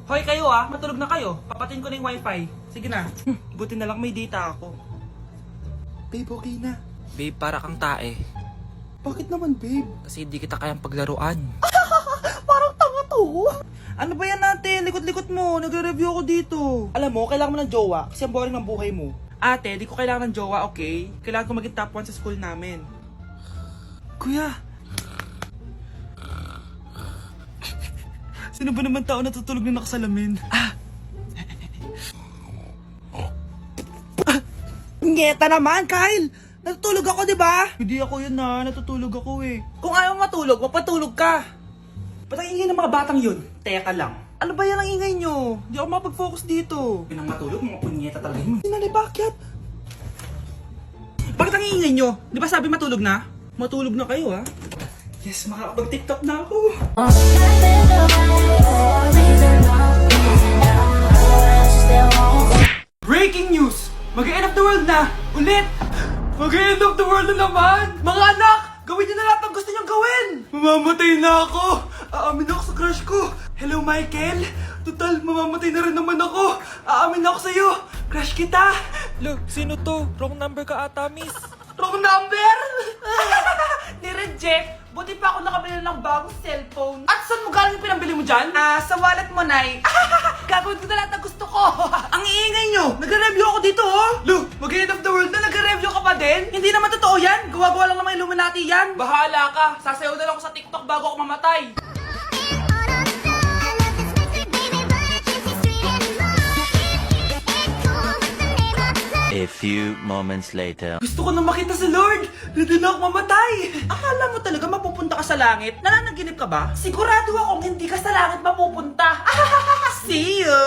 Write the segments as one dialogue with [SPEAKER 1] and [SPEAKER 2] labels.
[SPEAKER 1] Hoy kayo matulog na kayo. Papatin ko na yung wifi. Sige na. Buti na lang may data ako.
[SPEAKER 2] Babe, okay na.
[SPEAKER 3] Babe, para kang tae.
[SPEAKER 2] Bakit naman, babe?
[SPEAKER 3] Kasi hindi kita kayang paglaruan.
[SPEAKER 2] Parang tanga to.
[SPEAKER 1] Ano ba yan natin? Likot-likot mo. Nagre-review ako dito.
[SPEAKER 2] Alam mo, kailangan mo ng jowa kasi ang boring ng buhay mo.
[SPEAKER 1] Ate, di ko kailangan ng jowa, okay? Kailangan ko maging top 1 sa school namin. Kuya! Sino ba naman tao natutulog na nakasalamin?
[SPEAKER 2] Ngeta naman, Kyle! Natutulog ako, di ba?
[SPEAKER 1] Hindi ako yun natutulog ako eh.
[SPEAKER 2] Kung ayaw matulog, mapatulog ka.
[SPEAKER 1] Ba't ang ingay ng mga batang yun? Teka lang. Ano ba yan ang ingay nyo? Hindi ako mapag-focus dito. Pinang matulog, mga punyeta talaga yun.
[SPEAKER 2] Sinali, bakit?
[SPEAKER 1] Bakit ang ingay nyo? Di ba sabi matulog na? Matulog na kayo Yes, makakapag-tiktok na ako. Breaking news! Mag-end of the world na! Ulit! Mag-end of the world na naman! Mga anak! Gawin niyo na lahat ng gusto niyong gawin! Mamamatay na ako! Aamin ako sa crush ko! Hello, Michael! Total, mamamatay na rin naman ako! Aamin ako sa'yo! Crush kita!
[SPEAKER 3] Look, sino to? Wrong number ka ata, miss.
[SPEAKER 1] Wrong number! Ni-reject! Buti pa ako nakabili ng bagong cellphone. At saan mo galing yung pinambili mo dyan? Sa wallet mo, Nay. Gagawin ko na lahat ng gusto ko. Ang iingay nyo! Nagre-review ako dito, Lu, mag-end of the world na nagre-review ka pa din? Hindi naman totoo yan. Gawa-gawa lang naman Illuminati yan. Bahala ka. Sasayaw na lang ako sa TikTok bago ako mamatay.
[SPEAKER 4] A few moments later.
[SPEAKER 1] Gusto ko na makita si Lord! Ready na ako mamatay! Akala mo talaga mapupunta ka sa langit? Nananaginip ka ba? Sigurado akong hindi ka sa langit mapupunta! See you!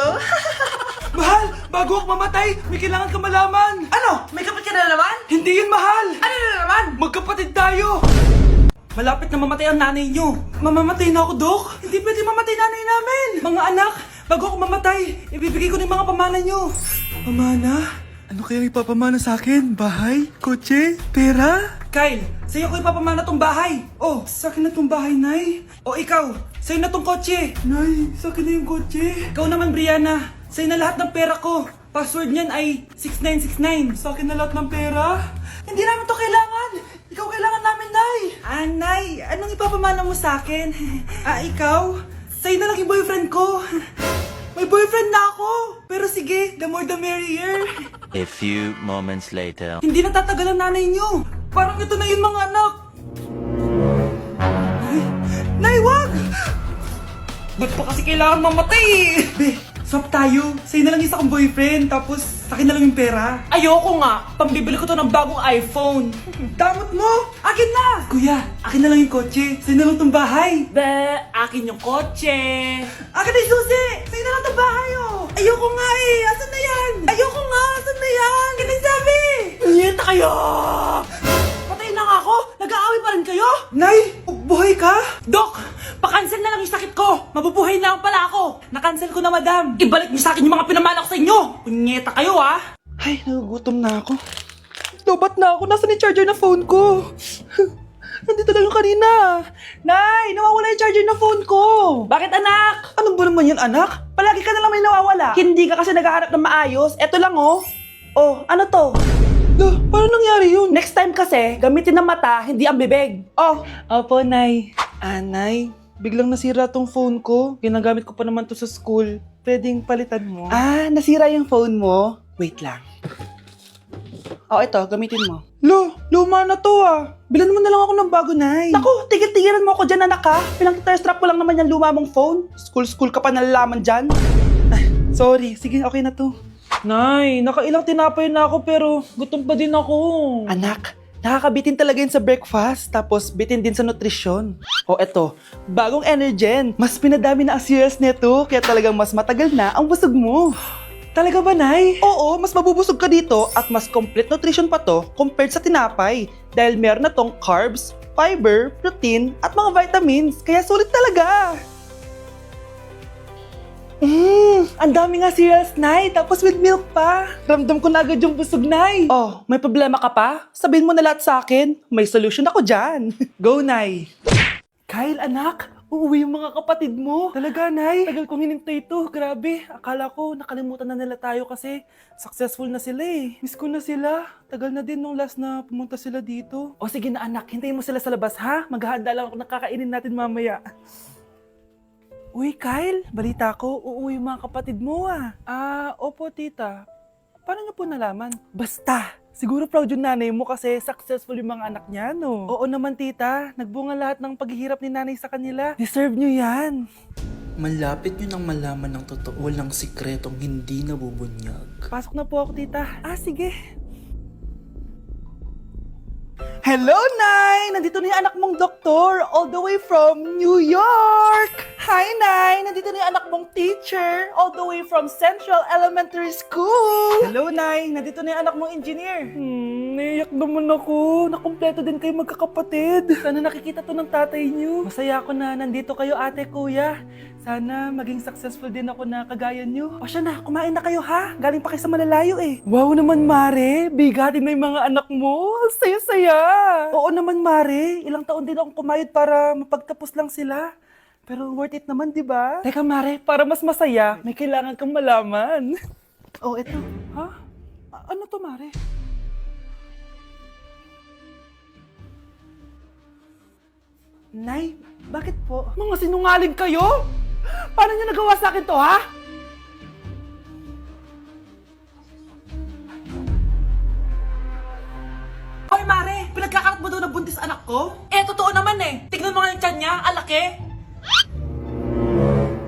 [SPEAKER 1] Mahal! Bago ako mamatay, may kailangan ka malaman! Ano? May kapatid ka na naman? Hindi yun, mahal! Ano na naman? Magkapatid tayo! Malapit na mamatay ang nanay nyo. Mamamatay na ako, Dok. Hindi pwede mamatay nanay namin. Mga anak, bago ako mamatay, ibibigay ko na yung mga pamana nyo. Pamana? Ano kaya ipapamana sa akin? Bahay? Kotse? Pera? Kyle, sa'yo ko ipapamana tong bahay. Oh, sa akin na tong bahay, Nay. O ikaw, sa'yo na tong kotse. Nay, sa akin na yung kotse. Ikaw naman, Brianna, sa'yo na lahat ng pera ko. Password niyan ay 6969. Sa akin na lahat ng pera. Hindi namin to kailangan. Ikaw kailangan namin, Nay. Nay, anong ipapamana mo sa akin? Ikaw? Sa'yo na lang yung boyfriend ko. May boyfriend na ako! Pero sige, the more the merrier.
[SPEAKER 4] A few moments later.
[SPEAKER 1] Hindi natatagal ang nanay niyo. Parang ito na yung mga anak. Nay, wag! Ba't pa kasi kailangan mamatay Be, swap tayo. Sa'yo na lang isa kong boyfriend, tapos sa akin na lang yung pera. Ayoko nga. Pambibili ko to ng bagong iPhone. Damot mo! Akin na! Kuya, akin na lang yung kotse. Sa'yo na lang tong bahay. Akin yung kotse. Akin na yung susi! Sa'yo na lang tong bahay, Ayoko nga Asan na yan? Ayoko nga! Asan na yan? Kinisabi! Niyeta kayo! Patay na nga ako! Nag-aaway pa rin kayo? Nay! Buhay ka? Dok! Pa-cancel na lang yung sakit ko! Mabubuhay na lang pala ako! Na-cancel ko na, madam! Ibalik niyo sa akin yung mga pinamala ko sa inyo! Punyeta kayo, Ay, nagugutom na ako. Lobat na ako. Nasaan yung charger na phone ko? Nandito lang yung kanina. Nay, nawawala yung charger na phone ko. Bakit, anak? Ano ba naman yan, anak? Palagi ka na lang may nawawala. Hindi ka kasi naghahanap ng maayos. Eto lang, Oh, ano to? Paano nangyari yun? Next time kasi, gamitin ng mata, hindi ang bibig. Opo, Nay. Nay, biglang nasira tong phone ko. Ginagamit ko pa naman to sa school. Pwedeng palitan mo. Nasira yung phone mo? Wait lang. Ito, gamitin mo. Luma na to Bilan mo na lang ako ng bago, Nay. Naku, tigil-tigilan mo ako dyan, anak Pilang strap ko lang naman yung luma mong phone. School ka pa nalalaman dyan. Sorry, sige, okay na to. Nay, nakailang tinapay na ako pero gutom pa din ako. Anak, nakakabitin talaga yun sa breakfast, tapos bitin din sa nutrisyon. Eto, bagong Energen. Mas pinadami na ang cereals nito, kaya talagang mas matagal na ang busog mo. Talaga ba, Nay? Oo, mas mabubusog ka dito at mas complete nutrition pa to compared sa tinapay. Dahil meron na tong carbs, fiber, protein, at mga vitamins. Kaya sulit talaga. Ang dami nga cereals, Nay. Tapos with milk pa. Ramdam ko na agad yung busog, Nay. May problema ka pa? Sabihin mo na lahat sa akin. May solution ako dyan. Go, Nay. Kyle, anak.
[SPEAKER 2] Uuwi yung mga kapatid mo. Talaga, Nay? Tagal kong hinintay ito. Grabe. Akala ko nakalimutan na nila tayo kasi successful na sila eh. Miss ko na sila. Tagal na din nung last na pumunta sila dito. O sige na anak, hintayin mo sila sa labas ha? Maghahanda lang ako ng kakainin natin mamaya. Uy, Kyle, balita ko, uuwi yung mga kapatid mo ah. Opo tita. Paano niyo po nalaman? Basta! Siguro proud yung nanay mo kasi successful yung mga anak niya, no? Oo naman, tita. Nagbunga lahat ng paghihirap ni nanay sa kanila. Deserve nyo yan.
[SPEAKER 5] Malapit nyo nang malaman ng totoo, walang sikretong hindi nabubunyag.
[SPEAKER 2] Pasok na po ako, tita. Sige. Hello, Nay! Nandito na yung anak mong doktor all the way from New York! Hi, Nay! Nandito na yung anak mong teacher all the way from Central Elementary School! Hello, Nay! Nandito na yung anak mong engineer! Naiyak naman ako. Nakumpleto din kayo magkakapatid. Sana nakikita to ng tatay niyo. Masaya ako na nandito kayo, ate, kuya. Sana maging successful din ako na kagaya niyo. O siya na, kumain na kayo ha? Galing pa kayo sa malalayo eh. Wow naman, Mare. Bigatin na yung mga anak mo. Saya-saya. Oo naman, Mare. Ilang taon din akong kumayod para mapagtapos lang sila. Pero worth it naman, di ba? Teka, Mare, para mas masaya, may kailangan kang malaman. Oh, eto. Ha? Ano to, Mare? Nay, bakit po? Mga sinungaling kayo? Paano niyo nagawa sa akin to, ha?
[SPEAKER 1] Hoy, Mare! Pinagkakarat mo daw na buntis anak ko? Totoo naman eh. Tignan mo nga yung tiyan niya, alaki.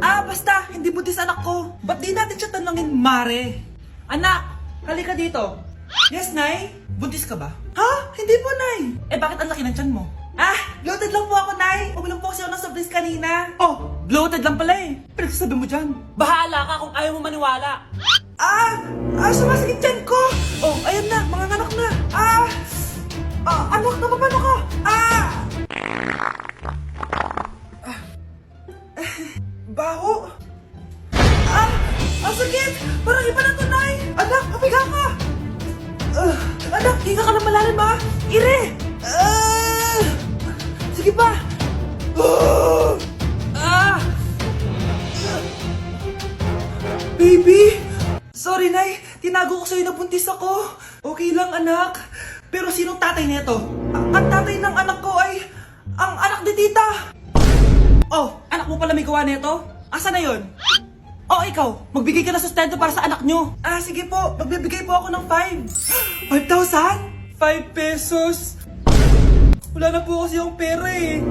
[SPEAKER 1] Basta, hindi buntis anak ko. Ba't di natin siya tanongin, Mare? Anak, halika dito. Yes, Nay? Buntis ka ba? Ha? Hindi po, Nay. Bakit ang laki ng tiyan mo? Bloated lang po ako, Nay. Uminom po kasi ako ng surprise kanina. Oh, bloated lang pala eh. Pinagsasabi mo dyan. Bahala ka kung ayaw mo maniwala. Sumasakit tiyan ko. Oh, ayan na, mga anak na. Anak, napapano ka? Baho. Ang sakit. Parang iba na to, Nay. Anak, papiga ka. Anak, higa ka na malalim ba? Ire. Sige pa. Baby. Sorry, Nay. Tinago ko sa'yo na buntis ako. Okay lang, anak. Pero sinong tatay nito? Ang tatay ng anak ko ay ang anak ni tita. Oh, anak mo pala may gawa nito? Asa na yon? Oh, ikaw, magbigay ka ng sustento para sa anak nyo. Sige po, magbibigay po ako ng 5. 5,000? 5 pesos? Wala na po kasi yung pera eh.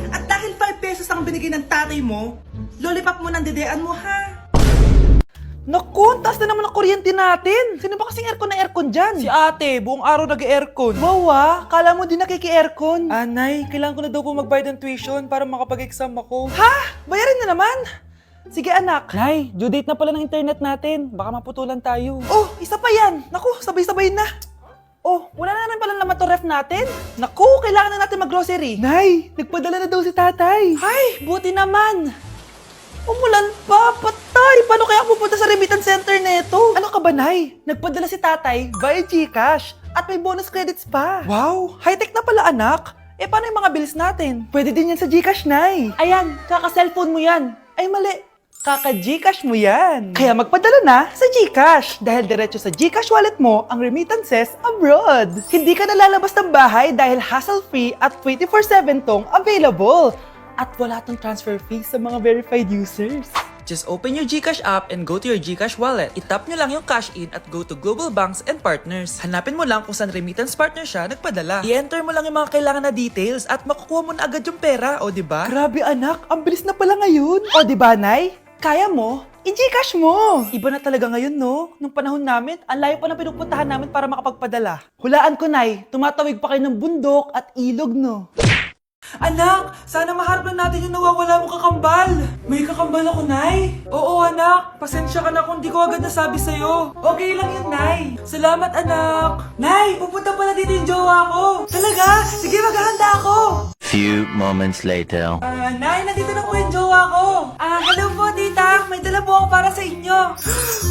[SPEAKER 1] At dahil 5 pesos ang binigay ng tatay mo, lollipop mo ng dedean mo, ha?
[SPEAKER 2] Naku, taas na naman ang kuryente natin. Sino ba kasing aircon dyan? Si ate, buong araw nag-aircon. Wow kala mo din nakiki-aircon. Nay, kailangan ko na daw po magbayad ng tuition para makapag-exam ako. Ha? Bayarin na naman? Sige anak. Nay, due date na pala ng internet natin. Baka maputulan tayo. Oh, isa pa yan. Naku, sabay-sabay na. Oh, wala na naman pala naman to ref natin. Naku, kailangan na natin mag-grocery. Nay, nagpadala na daw si tatay. Ay, buti naman. Umulan pa, patay! Paano kaya ako pupunta sa remittance center nito? Ano ka ba, Nay? Nagpadala si tatay via GCash at may bonus credits pa. Wow, high-tech na pala, anak. Paano yung mga bills natin? Pwede din yan sa GCash, Nay. Ayan, kaka-cellphone mo yan. Ay, mali. Kaka-GCash mo yan. Kaya magpadala na sa GCash dahil diretso sa GCash wallet mo ang remittances abroad. Hindi ka nalalabas ng bahay dahil hassle-free at 24/7 tong available. At wala tong transfer fee sa mga verified users.
[SPEAKER 3] Just open your GCash app and go to your GCash wallet. Itap nyo lang yung cash in at go to global banks and partners. Hanapin mo lang kung saan remittance partner siya nagpadala. I-enter mo lang yung mga kailangan na details at makukuha mo na agad yung pera, o diba?
[SPEAKER 2] Grabe anak, ang bilis na pala ngayon. O diba, Nay? Kaya mo? I-GCash mo! Iba na talaga ngayon, no? Nung panahon namin, ang layo pa na pinupuntahan namin para makapagpadala. Hulaan ko, Nay, tumatawid pa kayo ng bundok at ilog, no?
[SPEAKER 1] Anak, sana maharap lang natin yung nawawala mong kakambal. May kakambal ako, Nay. Oo, anak. Pasensya ka na kung di ko agad nasabi sa'yo. Okay lang yun, Nay. Salamat, anak. Nay, pupunta pala dito yung jowa ko. Talaga? Sige, maghahanda ako.
[SPEAKER 4] Few moments later.
[SPEAKER 1] Nay, nandito na po yung jowa ko. Hello po, tita. May dala po ako para sa inyo.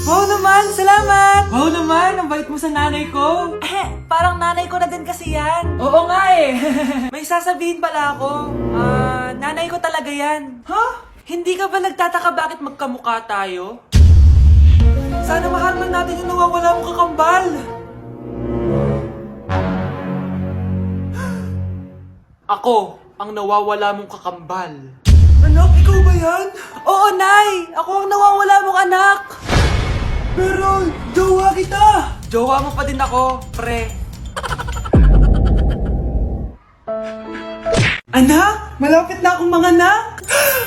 [SPEAKER 1] Wow naman, salamat. Wow naman, ang bait mo sa nanay ko. Parang nanay ko na din kasi yan. Oo nga eh. May sasabihin pala
[SPEAKER 3] ako. Nanay ko talaga yan.
[SPEAKER 1] Ha?
[SPEAKER 3] Hindi ka ba nagtataka bakit magkamukha tayo? Sana maharman natin yung nawawala mong kakambal. Ako, ang nawawala mong kakambal.
[SPEAKER 1] Anak, ikaw ba yan?
[SPEAKER 3] Oo, Nay! Ako ang nawawala mong anak!
[SPEAKER 1] Pero, jowa kita!
[SPEAKER 3] Jowa mo pa din ako, pre.
[SPEAKER 1] Anak, malapit na akong manganak.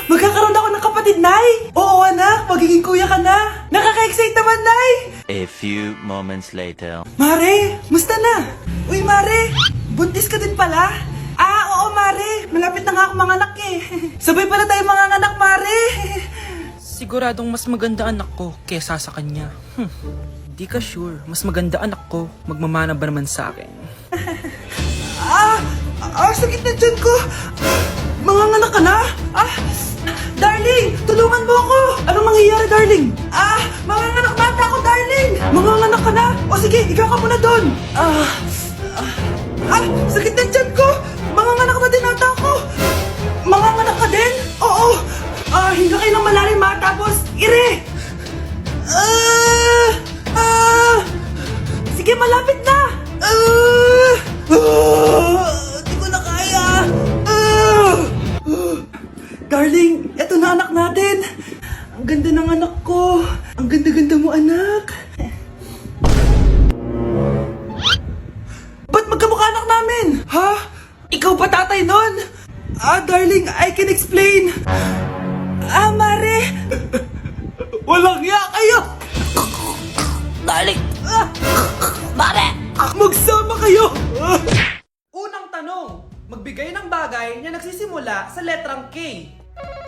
[SPEAKER 1] Magkakaroon ako ng kapatid, Nay. Oo, anak, magiging kuya ka na. Nakaka-excite naman, Nay.
[SPEAKER 4] A few moments later.
[SPEAKER 1] Mare, musta na? Uy, Mare, buntis ka din pala? Oo, Mare. Malapit na nga akong manganak eh. Sabay pala tayo manganganak, Mare.
[SPEAKER 3] Siguradong mas maganda anak ko kesa sa kanya. Di ka sure. Mas maganda anak ko. Magmamana ba naman sa akin?
[SPEAKER 1] Sakit na dyan ko. Manganganak ka na? Darling, tulungan mo ako. Anong mangyayari, darling? Manganganak bata ako, darling. Manganganak ka na? O sige, ikaw ka muna doon. Sakit na dyan ko. Manganganak na din ata ako. Manganganak ka din? Oo. Hinga kayo ng malalim ha, tapos ire. Sige, malapit na. Di ko na kaya. Darling, eto na anak natin. Ang ganda ng anak ko. Ang ganda-ganda mo, anak. Ba't magkamukha anak namin? Ha? Ikaw pa tatay nun? Darling, I can explain. Mare. Walang ya kayo.
[SPEAKER 3] Darling! Mare!
[SPEAKER 1] Magsama kayo.
[SPEAKER 2] Unang tanong, magbigay ng bagay na nagsisimula sa letrang K.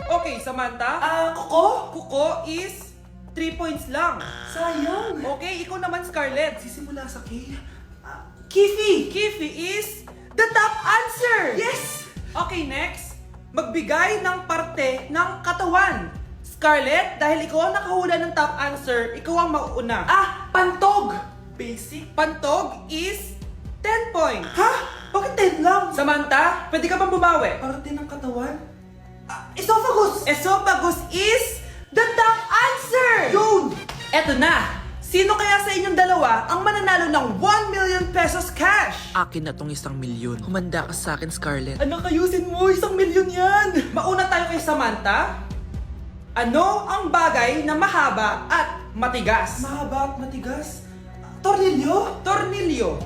[SPEAKER 2] Okay, Samantha?
[SPEAKER 1] Kuko?
[SPEAKER 2] Kuko is 3 points lang.
[SPEAKER 1] Sayang.
[SPEAKER 2] Okay, ikaw naman, Scarlett.
[SPEAKER 1] Sisimula sa K.
[SPEAKER 2] Kifi! Kifi is the top answer!
[SPEAKER 1] Yes!
[SPEAKER 2] Okay, next. Magbigay ng parte ng katawan. Scarlett, dahil ikaw ang nakahula ng top answer, ikaw ang mauuna.
[SPEAKER 1] Pantog. Basic.
[SPEAKER 2] Pantog is 10 points.
[SPEAKER 1] Ha? Bakit 10 lang?
[SPEAKER 2] Samantha, pwede ka pang bumawi.
[SPEAKER 1] Parte ng katawan? Esophagus.
[SPEAKER 2] Esophagus is the top answer!
[SPEAKER 1] Yun!
[SPEAKER 2] Eto na! Sino kaya sa inyong dalawa ang mananalo ng 1 million pesos cash?
[SPEAKER 3] Akin na tong 1 milyon. Humanda ka sa akin, Scarlett.
[SPEAKER 1] Anak, ayusin mo. 1 milyon yan.
[SPEAKER 2] Mauna tayo kay Samantha. Ano ang bagay na mahaba at matigas?
[SPEAKER 1] Mahaba at matigas. Tornilyo?
[SPEAKER 2] Tornilyo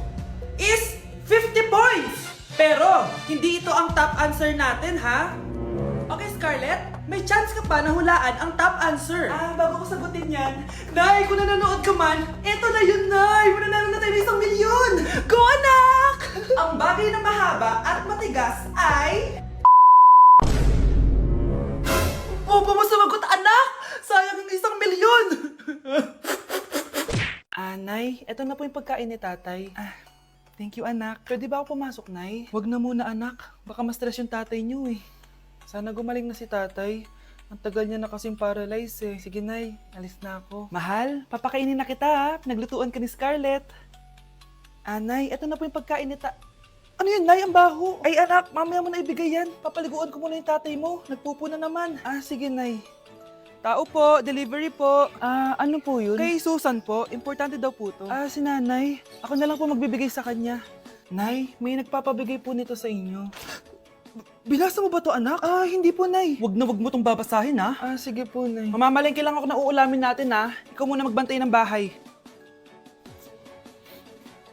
[SPEAKER 2] is 50 points! Pero, hindi ito ang top answer natin, ha? Okay, Scarlett, may chance ka pa na hulaan ang top answer.
[SPEAKER 1] Bago ko sagutin yan. Nay, kung nanonood ka man, eto na yun, Nay. Mananalo na tayo ng 1 milyon. Go, anak!
[SPEAKER 2] Ang bagay na mahaba at matigas ay...
[SPEAKER 1] Opo mo sumagot, anak! Sayang yung 1 milyon!
[SPEAKER 2] Nay, eto na po yung pagkain ni tatay. Thank you, anak. Pwede ba ako pumasok, Nay? Wag na muna, anak. Baka ma-stress yung tatay niyo, eh. Sana gumaling na si tatay. Ang tagal niya na kasing paralyzed, eh. Sige, Nay. Alis na ako. Mahal, papakainin na kita, ha? Naglutuan ka ni Scarlett. Nay, eto na po yung pagkain ni Ano yun, Nay? Ang baho. Ay, anak, mamaya mo na ibigay yan. Papaliguan ko muna yung tatay mo. Nagpupo na naman. Sige, Nay. Tao po, delivery po. Ano po yun? Kay Susan po, importante daw po to. Si nanay. Ako na lang po magbibigay sa kanya. Nay, may nagpapabigay po nito sa inyo. Binasa mo ba to, anak? Hindi po, Nay. Wag mo tong babasahin, ha? Sige po, Nay. Mamamalengke lang ako na uulamin natin, ha? Ikaw muna magbantay ng bahay.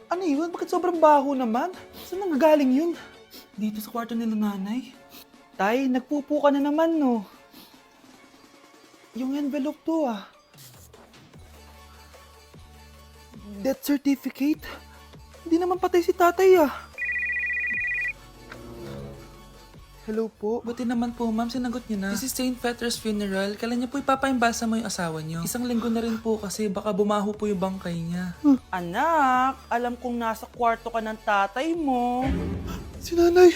[SPEAKER 2] Ano yun? Bakit sobrang baho naman? Saan nanggagaling yun? Dito sa kwarto nila nanay. Tay, nagpupo ka na naman, no? Yung envelope to, Death certificate? Hindi naman patay si tatay, Hello po.
[SPEAKER 3] Buti naman po, ma'am, sinagot niyo na. This is St. Peter's Funeral. Kailan niyo po ipapaimbasa mo yung asawa niyo? 1 linggo na rin po kasi baka bumaho po yung bangkay niya.
[SPEAKER 2] Anak, alam kong nasa kwarto ka ng tatay mo.
[SPEAKER 1] Si nanay.